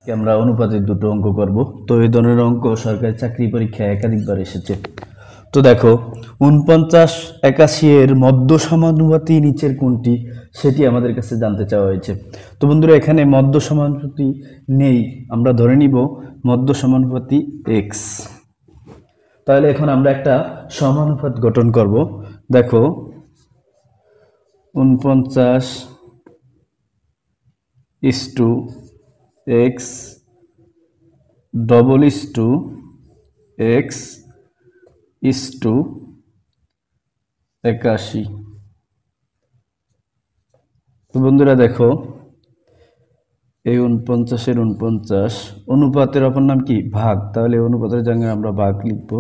আমরা অনুপাতের দুটো অঙ্ক করব। তো এই ধরনের অঙ্ক সরকারি চাকরি পরীক্ষায় একাধিকবার এসেছে। তো দেখো 49-81 এর মধ্য সমানুপাতি নিচের কোনটি, সেটি আমাদের কাছে জানতে চাওয়া হয়েছে। তো বন্ধুরা এখানে মধ্য সমানুপাতি নেই, আমরা ধরে নিব মধ্য সমানুপাতি এক্স। তাহলে এখন আমরা একটা সমানুপাত গঠন করব। দেখো 49:x ডবল x 81। তো বন্ধুরা দেখো এই 49-এর 49 অনুপাতের অপর নাম কি? ভাগ। তাহলে অনুপাতের জায়গায় আমরা ভাগ লিখব।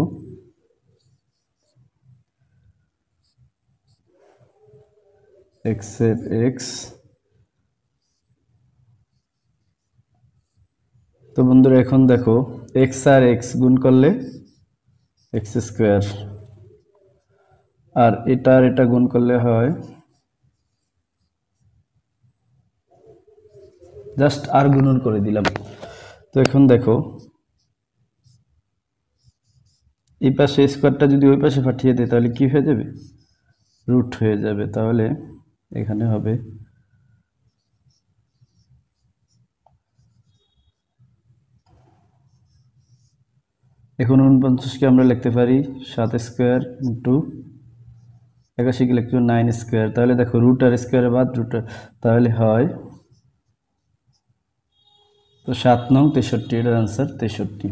x এর x। তো বন্ধুরা এখন দেখো x আর x গুণ করলে x স্কয়ার, আর এটা আর এটা গুণ করলে হয় জাস্ট আর গুণন করে দিলাম। তো এখন দেখো এই পাশে স্কয়ারটা যদি ওই পাশে পাঠিয়ে দেয় তাহলে কি হয়ে যাবে? রুট হয়ে যাবে। তাহলে এখানে হবে এখন 49-কে আমরা লিখতে পারি 7 স্কয়ার ইন্টু 81-কে লিখতে পারি 9 স্কয়ার। তাহলে দেখো রুট আর স্কয়ারের বাদ রুট, তাহলে হয় তো 7 নং 63, এর आंसर 63।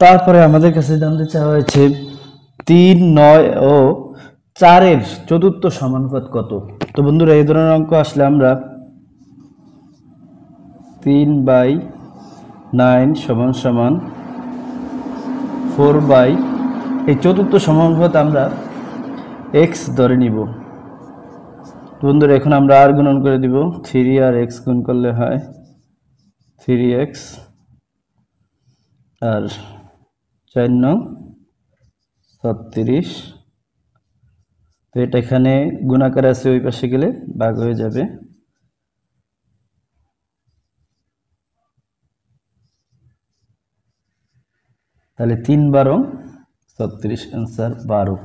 তারপরে আমাদের কাছে জানতে চাওয়া হয়েছে 3, 9 ও 4 এর চতুর্থ সমানুপাত কত। তো বন্ধুরা এই ধরনের অঙ্ক আসলে আমরা 3/9 সমান সমান 4 বাই এই চতুর্থ সমানুপাত আমরা x ধরে নিব। বন্ধুরা এখন আমরা আর গুণন করে দিব, 3 আর x গুণ করলে হয় 3x, আর 4 নং 36। তো এটা এখানে গুণাকার আছে, ওই পাশে গেলে ভাগ হয়ে যাবে। তাহলে 3 12 36, आंसर 12।